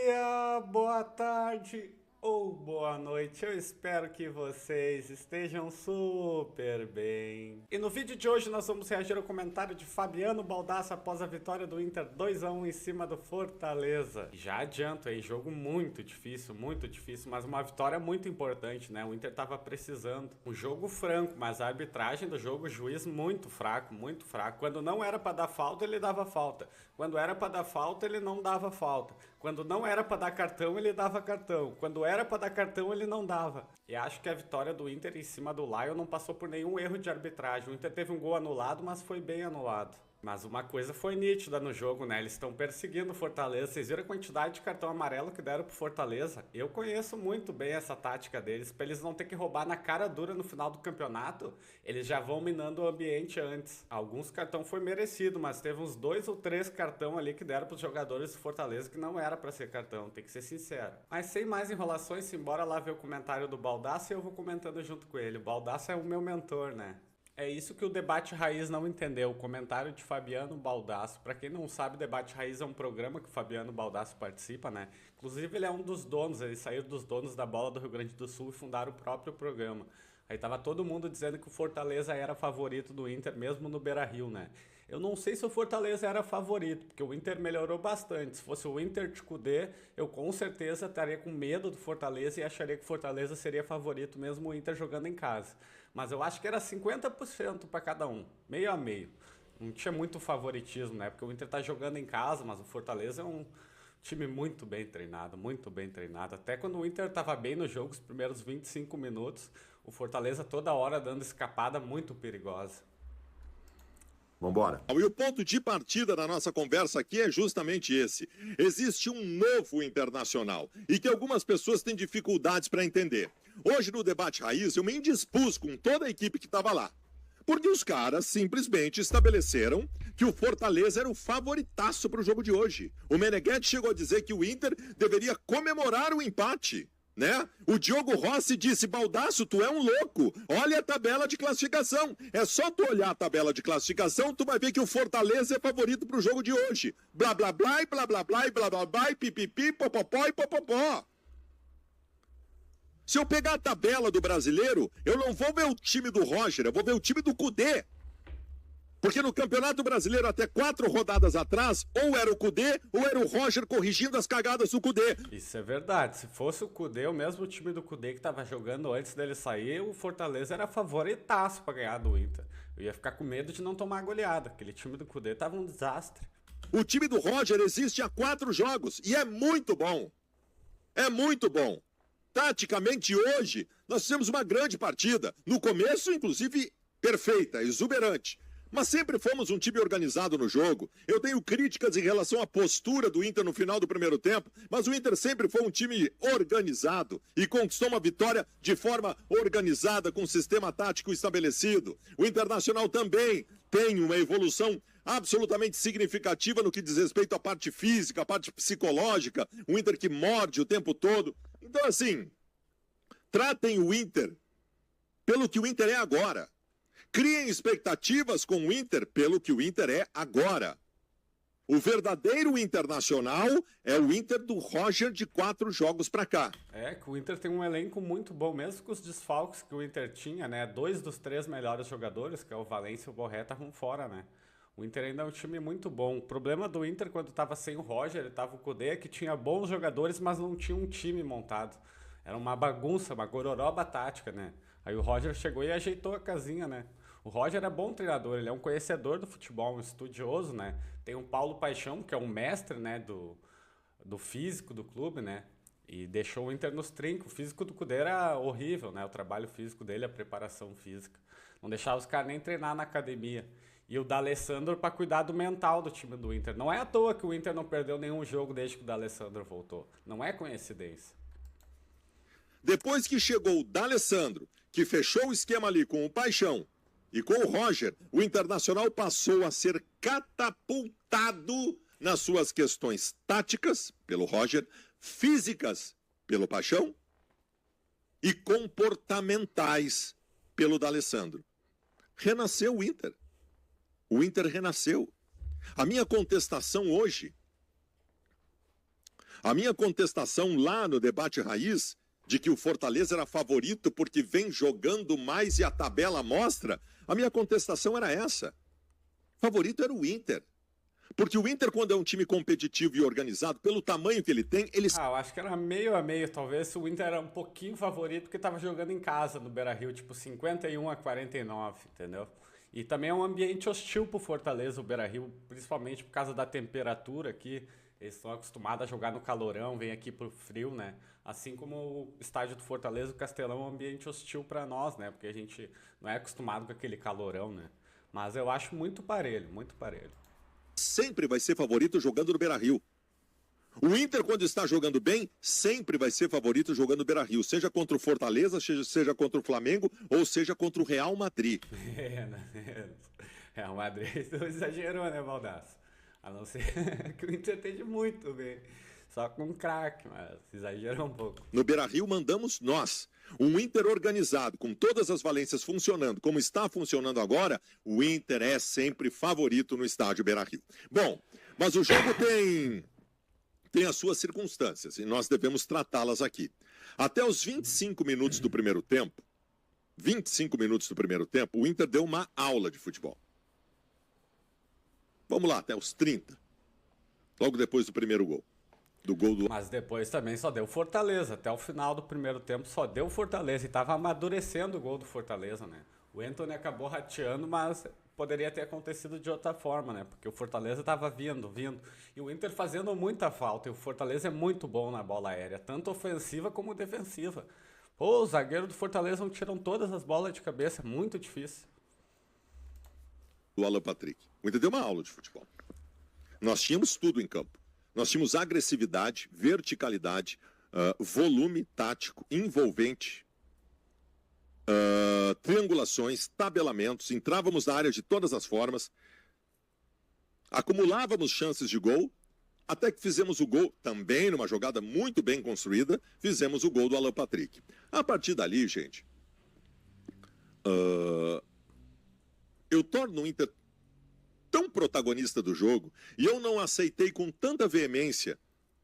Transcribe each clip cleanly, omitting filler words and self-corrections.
dia, boa tarde ou boa noite. Eu espero que vocês estejam super bem. E no vídeo de hoje nós vamos reagir ao comentário de Fabiano Baldasso após a vitória do Inter 2-1 em cima do Fortaleza. Já adianto aí, jogo muito difícil, mas uma vitória muito importante, né? O Inter tava precisando. Um jogo franco, mas a arbitragem do jogo, o juiz muito fraco, muito fraco. Quando não era pra dar falta, ele dava falta. Quando era pra dar falta, ele não dava falta. Quando não era pra dar cartão, ele dava cartão. Quando era pra dar cartão, ele não dava. E acho que a vitória do Inter em cima do Lion não passou por nenhum erro de arbitragem. O Inter teve um gol anulado, mas foi bem anulado. Mas uma coisa foi nítida no jogo, né? Eles estão perseguindo o Fortaleza. Vocês viram a quantidade de cartão amarelo que deram pro Fortaleza? Eu conheço muito bem essa tática deles. Pra eles não ter que roubar na cara dura no final do campeonato, eles já vão minando o ambiente antes. Alguns cartão foi merecido, mas teve uns 2 ou 3 cartão ali que deram pros jogadores do Fortaleza que não era pra ser cartão, tem que ser sincero. Mas sem mais enrolações, simbora lá ver o comentário do Baldasso e eu vou comentando junto com ele. O Baldasso é o meu mentor, né? É isso que o Debate Raiz não entendeu, o comentário de Fabiano Baldasso. Pra quem não sabe, o Debate Raiz é um programa que o Fabiano Baldasso participa, né? Inclusive ele é um dos donos, ele saiu dos donos da Bola do Rio Grande do Sul e fundaram o próprio programa. Aí tava todo mundo dizendo que o Fortaleza era favorito do Inter, mesmo no Beira-Rio, né? Eu não sei se o Fortaleza era favorito, porque o Inter melhorou bastante. Se fosse o Inter de Kudê, eu com certeza estaria com medo do Fortaleza e acharia que o Fortaleza seria favorito mesmo o Inter jogando em casa. Mas eu acho que era 50% para cada um, meio a meio. Não tinha muito favoritismo, né? Porque o Inter tá jogando em casa, mas o Fortaleza é um time muito bem treinado, muito bem treinado. Até quando o Inter tava bem no jogo, os primeiros 25 minutos, o Fortaleza toda hora dando escapada muito perigosa. Vambora. E o ponto de partida da nossa conversa aqui é justamente esse. Existe um novo Internacional e que algumas pessoas têm dificuldades para entender. Hoje no Debate Raiz eu me indispus com toda a equipe que estava lá. Porque os caras simplesmente estabeleceram que o Fortaleza era o favoritaço para o jogo de hoje. O Meneghetti chegou a dizer que o Inter deveria comemorar o empate. Né? O Diogo Rossi disse: Baldasso, tu é um louco, olha a tabela de classificação. É só tu olhar a tabela de classificação, tu vai ver que o Fortaleza é favorito pro jogo de hoje. Blá blá blá, e blá blá blá, e blá blá blá, e pipipi, popopó e popopó. Se eu pegar a tabela do brasileiro, eu não vou ver o time do Roger, eu vou ver o time do Kudê. Porque no Campeonato Brasileiro, até 4 rodadas atrás, ou era o Kudê, ou era o Roger corrigindo as cagadas do Kudê. Isso é verdade. Se fosse o Kudê, o mesmo time do Kudê que tava jogando antes dele sair, o Fortaleza era favoritaço pra ganhar do Inter. Eu ia ficar com medo de não tomar goleada. Aquele time do Kudê tava um desastre. O time do Roger existe há 4 jogos e é muito bom. É muito bom. Taticamente, hoje, nós fizemos uma grande partida. No começo, inclusive, perfeita, exuberante. Mas sempre fomos um time organizado no jogo. Eu tenho críticas em relação à postura do Inter no final do primeiro tempo, mas o Inter sempre foi um time organizado e conquistou uma vitória de forma organizada, com um sistema tático estabelecido. O Internacional também tem uma evolução absolutamente significativa no que diz respeito à parte física, à parte psicológica. O Inter que morde o tempo todo. Então, assim, tratem o Inter pelo que o Inter é agora. Criem expectativas com o Inter pelo que o Inter é agora. O verdadeiro Internacional é o Inter do Roger de 4 jogos pra cá. É, que o Inter tem um elenco muito bom, mesmo com os desfalques que o Inter tinha, né? 2 dos 3 melhores jogadores, que é o Valência e o Borré, estavam fora, né? O Inter ainda é um time muito bom. O problema do Inter, quando tava sem o Roger, ele tava o Kudê, é que tinha bons jogadores, mas não tinha um time montado. Era uma bagunça, uma gororoba tática, né? Aí o Roger chegou e ajeitou a casinha, né? O Roger é bom treinador, ele é um conhecedor do futebol, um estudioso, né? Tem o Paulo Paixão, que é um mestre, né, do físico do clube, né? E deixou o Inter nos trincos. O físico do Kudê era horrível, né? O trabalho físico dele, a preparação física. Não deixava os caras nem treinar na academia. E o D'Alessandro para cuidar do mental do time do Inter. Não é à toa que o Inter não perdeu nenhum jogo desde que o D'Alessandro voltou. Não é coincidência. Depois que chegou o D'Alessandro, que fechou o esquema ali com o Paixão e com o Roger, o Internacional passou a ser catapultado nas suas questões táticas, pelo Roger, físicas, pelo Paixão, e comportamentais, pelo D'Alessandro. Renasceu o Inter. O Inter renasceu. A minha contestação hoje A minha contestação lá no debate raiz, de que o Fortaleza era favorito porque vem jogando mais e a tabela mostra, a minha contestação era essa. Favorito era o Inter. Porque o Inter, quando é um time competitivo e organizado, pelo tamanho que ele tem, ele... Eu acho que era meio a meio, talvez. O Inter era um pouquinho favorito porque estava jogando em casa no Beira-Rio, tipo 51-49, entendeu? E também é um ambiente hostil pro Fortaleza, o Beira-Rio, principalmente por causa da temperatura aqui. Eles estão acostumados a jogar no calorão, vem aqui pro frio, né? Assim como o estádio do Fortaleza, o Castelão é um ambiente hostil para nós, né? Porque a gente não é acostumado com aquele calorão, né? Mas eu acho muito parelho, muito parelho. Sempre vai ser favorito jogando no Beira-Rio. O Inter, quando está jogando bem, sempre vai ser favorito jogando no Beira-Rio. Seja contra o Fortaleza, seja contra o Flamengo, ou seja contra o Real Madrid. Real Madrid não exagerou, né, Baldasso? A não ser que o Inter esteja muito bem. Só com um craque, mas exagerou um pouco. No Beira-Rio mandamos nós. Um Inter organizado, com todas as valências funcionando, como está funcionando agora, o Inter é sempre favorito no estádio Beira-Rio. Bom, mas o jogo tem as suas circunstâncias e nós devemos tratá-las aqui. Até os 25 minutos do primeiro tempo, o Inter deu uma aula de futebol. Vamos lá, até os 30. Logo depois do primeiro gol. Mas depois também só deu Fortaleza. Até o final do primeiro tempo só deu Fortaleza. E tava amadurecendo o gol do Fortaleza, né? O Antony acabou rateando, mas poderia ter acontecido de outra forma, né? Porque o Fortaleza tava vindo. E o Inter fazendo muita falta. E o Fortaleza é muito bom na bola aérea. Tanto ofensiva como defensiva. Pô, os zagueiros do Fortaleza não tiram todas as bolas de cabeça. Muito difícil. Do Alan Patrick. O Inter deu uma aula de futebol. Nós tínhamos tudo em campo. Nós tínhamos agressividade, verticalidade, volume tático, envolvente, triangulações, tabelamentos, entrávamos na área de todas as formas, acumulávamos chances de gol, até que fizemos o gol, também numa jogada muito bem construída, fizemos o gol do Alan Patrick. A partir dali, gente, eu torno o Inter tão protagonista do jogo, e eu não aceitei com tanta veemência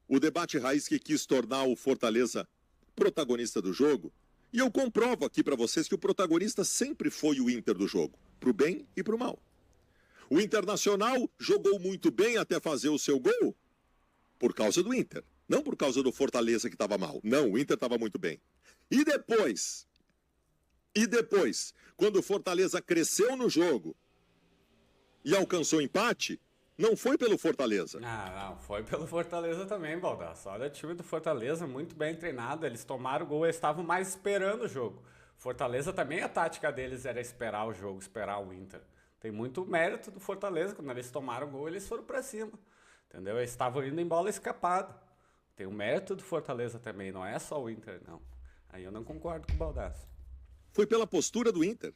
o debate raiz que quis tornar o Fortaleza protagonista do jogo, e eu comprovo aqui para vocês que o protagonista sempre foi o Inter do jogo, pro bem e pro mal. O Internacional jogou muito bem até fazer o seu gol por causa do Inter, não por causa do Fortaleza que estava mal. Não, o Inter estava muito bem. E depois, quando o Fortaleza cresceu no jogo e alcançou empate, não foi pelo Fortaleza. Não, foi pelo Fortaleza também, Baldasso. Olha o time do Fortaleza, muito bem treinado, eles tomaram o gol, eles estavam mais esperando o jogo. Fortaleza também, a tática deles era esperar o jogo, esperar o Inter. Tem muito mérito do Fortaleza, quando eles tomaram o gol, eles foram pra cima, entendeu? Eles estavam indo em bola escapada. Tem o mérito do Fortaleza também, não é só o Inter, não. Aí eu não concordo com o Baldasso. Foi pela postura do Inter.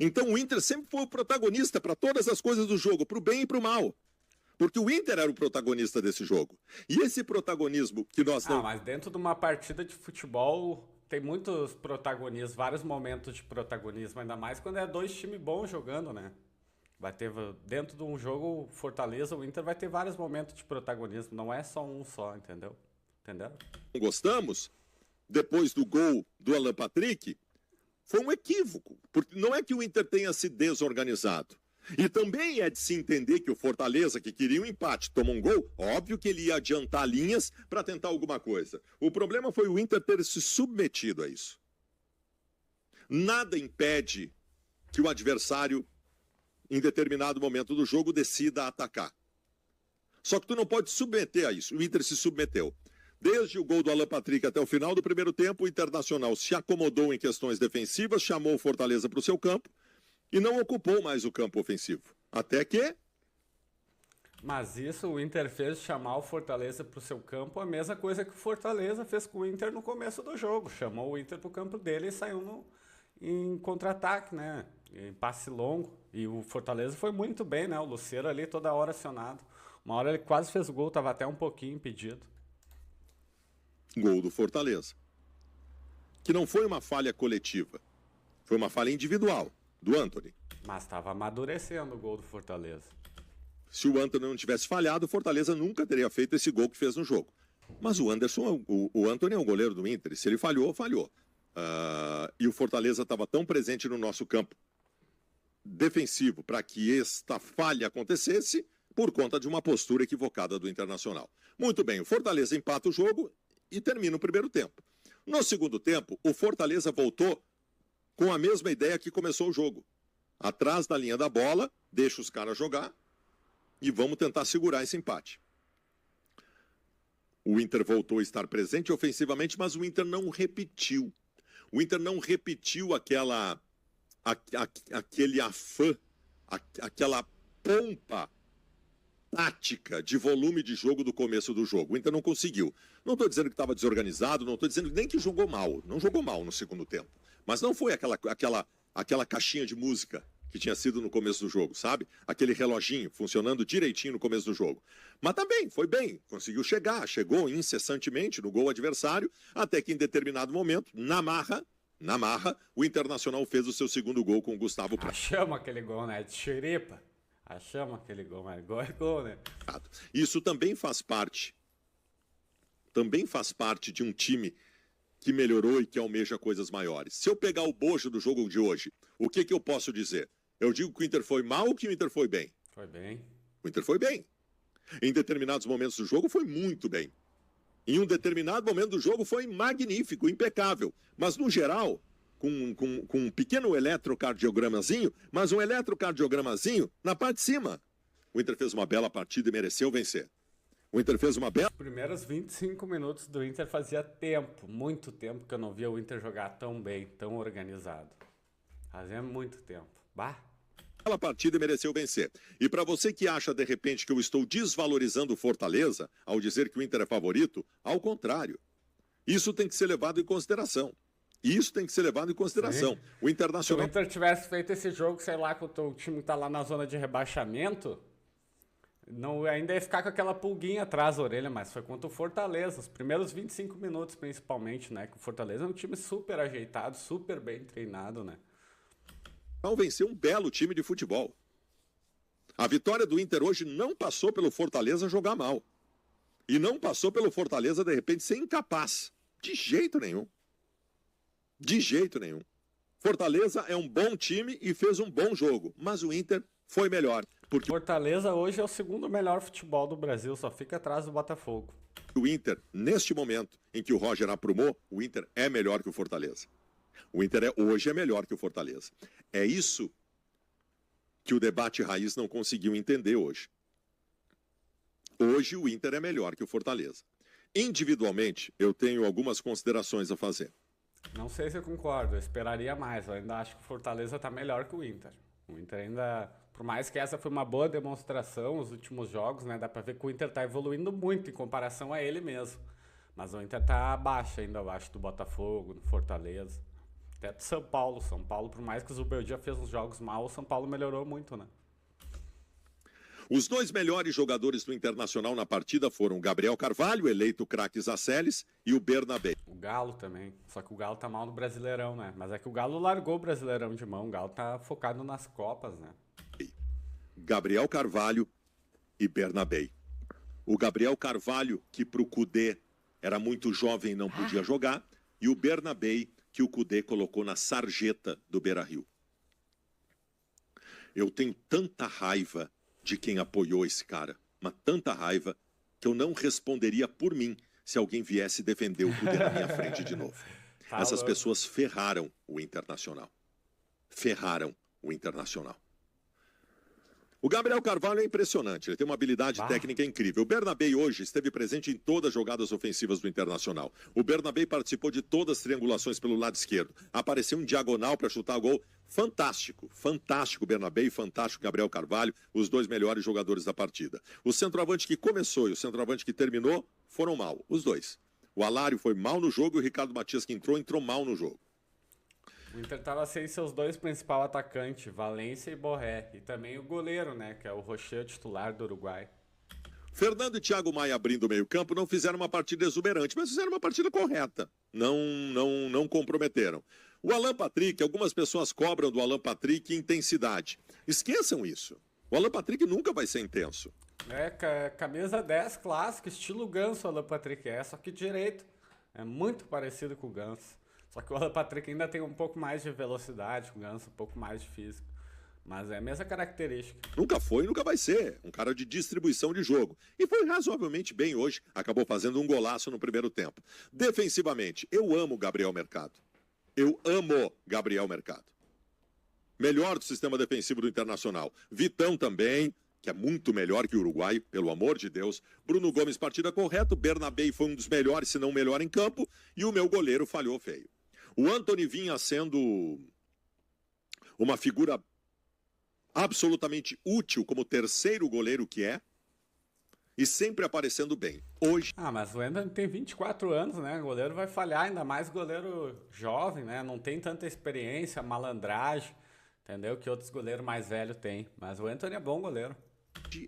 Então o Inter sempre foi o protagonista para todas as coisas do jogo, para o bem e para o mal. Porque o Inter era o protagonista desse jogo. E esse protagonismo que nós não... mas dentro de uma partida de futebol tem muitos protagonismos, vários momentos de protagonismo, ainda mais quando é dois times bons jogando, né? Vai ter, dentro de um jogo, Fortaleza, o Inter vai ter vários momentos de protagonismo, não é só um só, entendeu? Gostamos, depois do gol do Alan Patrick, foi um equívoco, porque não é que o Inter tenha se desorganizado. E também é de se entender que o Fortaleza, que queria um empate, tomou um gol, óbvio que ele ia adiantar linhas para tentar alguma coisa. O problema foi o Inter ter se submetido a isso. Nada impede que o adversário, em determinado momento do jogo, decida atacar. Só que tu não pode submeter a isso. O Inter se submeteu. Desde o gol do Alan Patrick até o final do primeiro tempo, o Internacional se acomodou em questões defensivas, chamou o Fortaleza para o seu campo e não ocupou mais o campo ofensivo. Até que... Mas isso o Inter fez chamar o Fortaleza para o seu campo, a mesma coisa que o Fortaleza fez com o Inter no começo do jogo. Chamou o Inter para o campo dele e saiu em contra-ataque, né? Em passe longo. E o Fortaleza foi muito bem, né? O Lucero ali toda hora acionado. Uma hora ele quase fez o gol, estava até um pouquinho impedido. Gol do Fortaleza. Que não foi uma falha coletiva. Foi uma falha individual, do Antony. Mas estava amadurecendo o gol do Fortaleza. Se o Antony não tivesse falhado, o Fortaleza nunca teria feito esse gol que fez no jogo. Mas o Anderson, o Antony é o goleiro do Inter. Se ele falhou, falhou. E o Fortaleza estava tão presente no nosso campo defensivo para que esta falha acontecesse por conta de uma postura equivocada do Internacional. Muito bem, o Fortaleza empata o jogo e termina o primeiro tempo. No segundo tempo, o Fortaleza voltou com a mesma ideia que começou o jogo. Atrás da linha da bola, deixa os caras jogar e vamos tentar segurar esse empate. O Inter voltou a estar presente ofensivamente, mas o Inter não repetiu. O Inter não repetiu aquele afã, aquela pompa tática de volume de jogo do começo do jogo. O Inter não conseguiu. Não estou dizendo que estava desorganizado, não estou dizendo nem que jogou mal. Não jogou mal no segundo tempo. Mas não foi aquela caixinha de música que tinha sido no começo do jogo, sabe? Aquele reloginho funcionando direitinho no começo do jogo. Mas também foi bem, conseguiu chegar, chegou incessantemente no gol adversário, até que em determinado momento, na marra, o Internacional fez o seu segundo gol com o Gustavo Prato. Achamos aquele gol, né? De xeripa. Achamos aquele gol, mas gol é gol, né? Isso também faz parte de um time que melhorou e que almeja coisas maiores. Se eu pegar o bojo do jogo de hoje, o que eu posso dizer? Eu digo que o Inter foi mal ou que o Inter foi bem? Foi bem. O Inter foi bem. Em determinados momentos do jogo foi muito bem. Em um determinado momento do jogo foi magnífico, impecável. Mas no geral, com um pequeno eletrocardiogramazinho, mas um eletrocardiogramazinho na parte de cima. O Inter fez uma bela partida e mereceu vencer. O Inter fez uma bela... Os primeiros 25 minutos do Inter fazia tempo, muito tempo, que eu não via o Inter jogar tão bem, tão organizado. Fazia muito tempo. Bah! Bela partida e mereceu vencer. E para você que acha, de repente, que eu estou desvalorizando o Fortaleza ao dizer que o Inter é favorito, ao contrário. Isso tem que ser levado em consideração. Isso tem que ser levado em consideração. Sim. O Internacional... Se o Inter tivesse feito esse jogo, sei lá, com o time que tá lá na zona de rebaixamento... Não, ainda ia ficar com aquela pulguinha atrás da orelha, mas foi contra o Fortaleza, os primeiros 25 minutos principalmente, né? Que o Fortaleza é um time super ajeitado, super bem treinado, né? Venceu um belo time de futebol. A vitória do Inter hoje não passou pelo Fortaleza jogar mal. E não passou pelo Fortaleza, de repente, ser incapaz. De jeito nenhum. De jeito nenhum. Fortaleza é um bom time e fez um bom jogo, mas o Inter foi melhor. Porque Fortaleza hoje é o segundo melhor futebol do Brasil, só fica atrás do Botafogo. O Inter, neste momento em que o Roger aprumou, o Inter é melhor que o Fortaleza. O Inter hoje é melhor que o Fortaleza. É isso que o debate raiz não conseguiu entender hoje. Hoje o Inter é melhor que o Fortaleza. Individualmente, eu tenho algumas considerações a fazer. Não sei se eu concordo, eu esperaria mais. Eu ainda acho que o Fortaleza está melhor que o Inter. O Inter ainda... Por mais que essa foi uma boa demonstração, os últimos jogos, né? Dá pra ver que o Inter tá evoluindo muito em comparação a ele mesmo. Mas o Inter tá abaixo ainda, abaixo do Botafogo, do Fortaleza. Até do São Paulo. São Paulo, por mais que o Zubeldia fez uns jogos mal, o São Paulo melhorou muito, né? Os dois melhores jogadores do Internacional na partida foram o Gabriel Carvalho, eleito craque Zacelles, e o Bernabé. O Galo também. Só que o Galo tá mal no Brasileirão, né? Mas é que o Galo largou o Brasileirão de mão. O Galo tá focado nas Copas, né? Gabriel Carvalho e Bernabé. O Gabriel Carvalho, que para o Cudê era muito jovem e não podia jogar, e o Bernabé, que o Cudê colocou na sarjeta do Beira-Rio. Eu tenho tanta raiva de quem apoiou esse cara, mas tanta raiva, que eu não responderia por mim se alguém viesse defender o Cudê na minha frente de novo. Essas pessoas ferraram o Internacional. Ferraram o Internacional. O Gabriel Carvalho é impressionante, ele tem uma habilidade técnica incrível. O Bernabé hoje esteve presente em todas as jogadas ofensivas do Internacional. O Bernabé participou de todas as triangulações pelo lado esquerdo. Apareceu em diagonal para chutar o gol. Fantástico, fantástico Bernabé e fantástico Gabriel Carvalho, os dois melhores jogadores da partida. O centroavante que começou e o centroavante que terminou foram mal, os dois. O Alário foi mal no jogo e o Ricardo Matias que entrou mal no jogo. O Inter tava sem seus dois principais atacantes, Valência e Borré. E também o goleiro, né, que é o Rocher, titular do Uruguai. Fernando e Thiago Maia abrindo o meio-campo não fizeram uma partida exuberante, mas fizeram uma partida correta. Não comprometeram. O Alan Patrick, algumas pessoas cobram do Alan Patrick intensidade. Esqueçam isso. O Alan Patrick nunca vai ser intenso. Camisa 10 clássico, estilo Ganso, o Alan Patrick só que direito. É muito parecido com o Ganso. Só que o Alan Patrick ainda tem um pouco mais de velocidade, o Ganso um pouco mais de físico. Mas é a mesma característica. Nunca foi e nunca vai ser. Um cara de distribuição de jogo. E foi razoavelmente bem hoje. Acabou fazendo um golaço no primeiro tempo. Defensivamente, eu amo Gabriel Mercado. Eu amo Gabriel Mercado. Melhor do sistema defensivo do Internacional. Vitão também, que é muito melhor que o Uruguai, pelo amor de Deus. Bruno Gomes, partida correta. O Bernabei foi um dos melhores, se não o melhor em campo. E o meu goleiro falhou feio. O Antony vinha sendo uma figura absolutamente útil como terceiro goleiro que é. E sempre aparecendo bem. Hoje... mas o Antony tem 24 anos, né? O goleiro vai falhar, ainda mais goleiro jovem, né? Não tem tanta experiência, malandragem, entendeu? Que outros goleiros mais velhos têm. Mas o Antony é bom goleiro.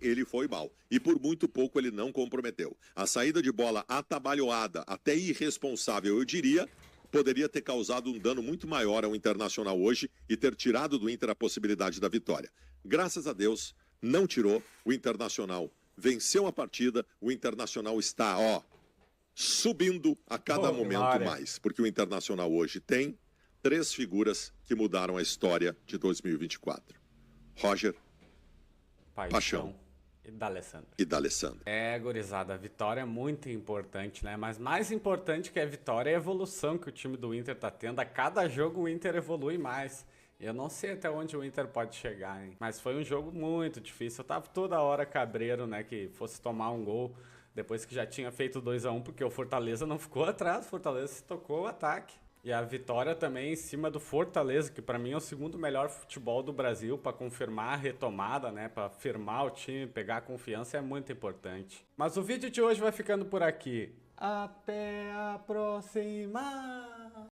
Ele foi mal. E por muito pouco ele não comprometeu. A saída de bola atabalhoada, até irresponsável, eu diria, poderia ter causado um dano muito maior ao Internacional hoje e ter tirado do Inter a possibilidade da vitória. Graças a Deus, não tirou. O Internacional venceu a partida. O Internacional está, subindo a cada momento mais. Porque o Internacional hoje tem 3 figuras que mudaram a história de 2024. Roger, Paixão e D'Alessandro. Gurizada, a vitória é muito importante, né? Mas mais importante que a vitória é a evolução que o time do Inter tá tendo. A cada jogo o Inter evolui mais. Eu não sei até onde o Inter pode chegar, hein? Mas foi um jogo muito difícil. Eu tava toda hora cabreiro, né? Que fosse tomar um gol depois que já tinha feito 2-1, porque o Fortaleza não ficou atrás. O Fortaleza se tocou o ataque. E a vitória também em cima do Fortaleza, que para mim é o segundo melhor futebol do Brasil, para confirmar a retomada, né? Para firmar o time, pegar a confiança é muito importante. Mas o vídeo de hoje vai ficando por aqui. Até a próxima!